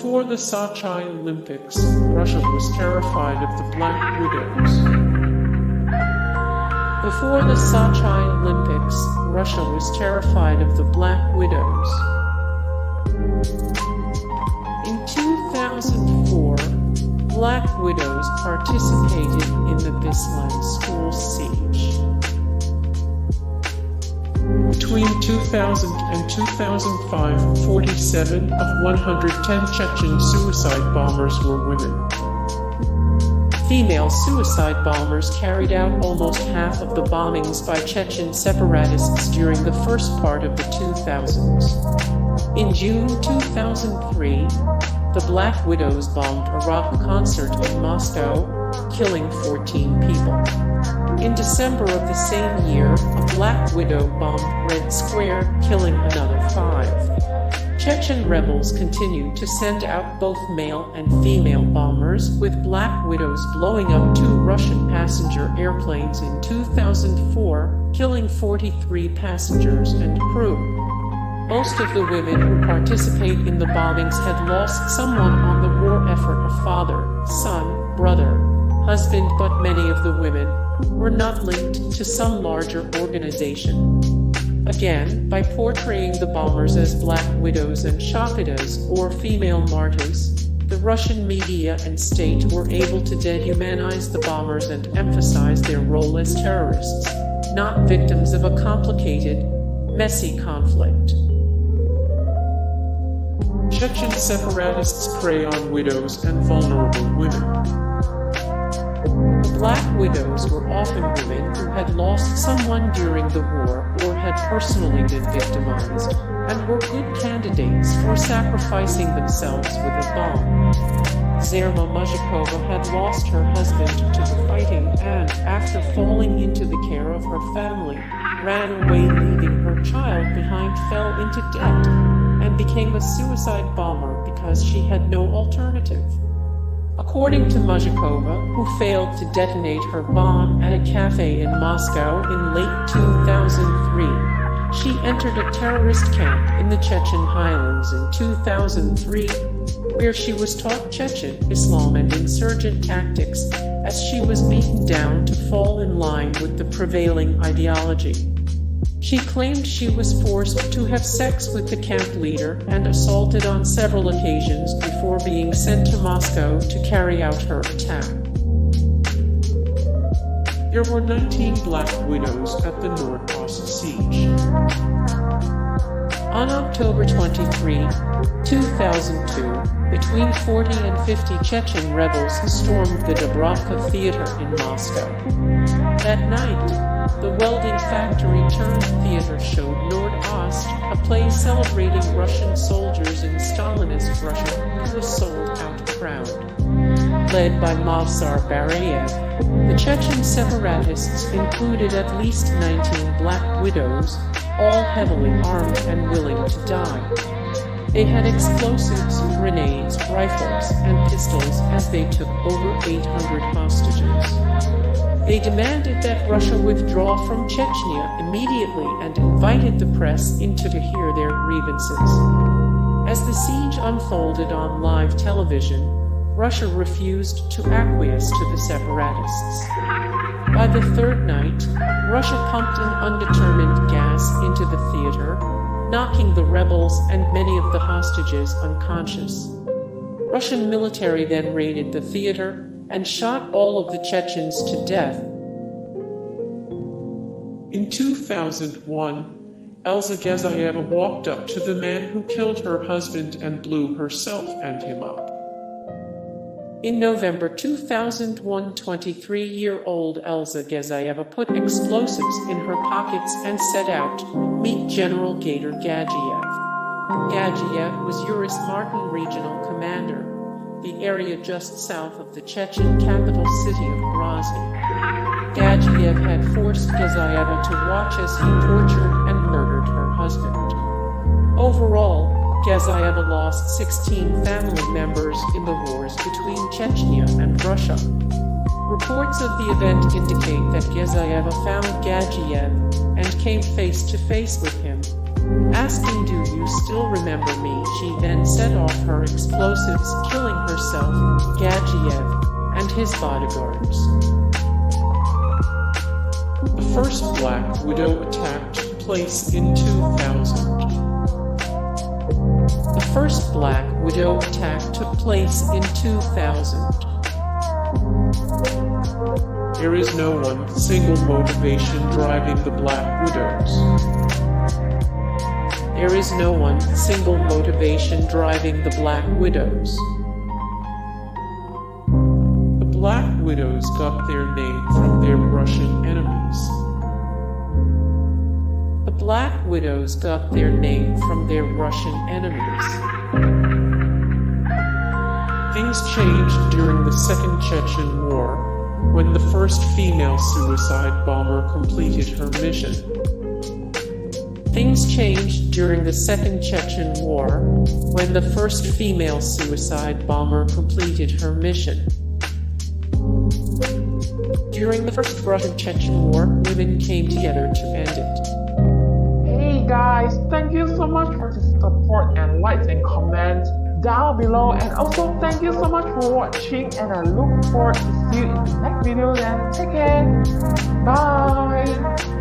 Before the Sochi Olympics, Russia was terrified of the Black Widows. Before the Sochi Olympics, Russia was terrified of the Black Widows. In 2004, Black Widows participated in the Beslan school siege. Between 2000 and 2005, 47 of 110 Chechen suicide bombers were women. Female suicide bombers carried out almost half of the bombings by Chechen separatists during the first part of the 2000s. In June 2003, the Black Widows bombed a rock concert in Moscow, killing 14 people. In December of the same year, a Black Widow bombed Red Square, killing another 5. Chechen rebels continued to send out both male and female bombers, with Black Widows blowing up 2 Russian passenger airplanes in 2004, killing 43 passengers and crew. Most of the women who participate in the bombings had lost someone on the war effort: a father, son, brother, husband, but many of the women were not linked to some larger organization. Again, by portraying the bombers as Black Widows and Shahidas, or female martyrs, the Russian media and state were able to dehumanize the bombers and emphasize their role as terrorists, not victims of a complicated, messy conflict. Chechen separatists prey on widows and vulnerable women. The Black Widows were often women who had lost someone during the war or had personally been victimized, and were good candidates for sacrificing themselves with a bomb. Zherma had lost her husband to the fighting and, after falling into the care of her family, ran away, leaving her child behind, fell into debt, and became a suicide bomber because she had no alternative. According to Mazhikova, who failed to detonate her bomb at a cafe in Moscow in late 2003, she entered a terrorist camp in the Chechen highlands in 2003, where she was taught Chechen Islam and insurgent tactics, as she was beaten down to fall in line with the prevailing ideology. She claimed she was forced to have sex with the camp leader and assaulted on several occasions before being sent to Moscow to carry out her attack. There were 19 Black Widows at the Nord Ost siege. On October 23, 2002, between 40 and 50 Chechen rebels stormed the Dubrovka Theater in Moscow. That night, the welding factory-turned-theater showed Nord Ost, a play celebrating Russian soldiers in Stalinist Russia, to a sold-out crowd. Led by Mavsar Barayev, the Chechen separatists included at least 19 Black Widows, all heavily armed and willing to die. They had explosives, grenades, rifles, and pistols as they took over 800 hostages. They demanded that Russia withdraw from Chechnya immediately and invited the press in to hear their grievances. As the siege unfolded on live television, Russia refused to acquiesce to the separatists. By the third night, Russia pumped an undetermined gas into the theater, knocking the rebels and many of the hostages unconscious. Russian military then raided the theater and shot all of the Chechens to death. In 2001, Elza Gazuyeva walked up to the man who killed her husband and blew herself and him up. In November 2001, 23-year-old Elza Gazuyeva put explosives in her pockets and set out to meet General Gator Gazuyeva. Gazuyeva was Uris Martin regional commander, the area just south of the Chechen capital city of Grozny. Gazuyeva had forced Gazuyeva to watch as he tortured and murdered her husband. Overall, Gazuyeva lost 16 family members in the wars between Chechnya and Russia. Reports of the event indicate that Gazuyeva found Gazuyeva and came face to face with him, Asking, "Do you still remember me?" She then set off her explosives, killing herself, Gazuyeva, and his bodyguards. The first Black Widow attack took place in 2000. The first Black Widow attack took place in 2000. There is no one single motivation driving the Black Widows. There is no one single motivation driving the Black Widows. The Black Widows got their name from their Russian enemies. The Black Widows got their name from their Russian enemies. Things changed during the Second Chechen War, when the first female suicide bomber completed her mission. Things changed during the Second Chechen War, when the first female suicide bomber completed her mission. During the first Russian-Chechen War, women came together to end it. Hey guys, thank you so much for the support and likes and comments down below, and also thank you so much for watching, and I look forward to see you in the next video. Then take care, bye.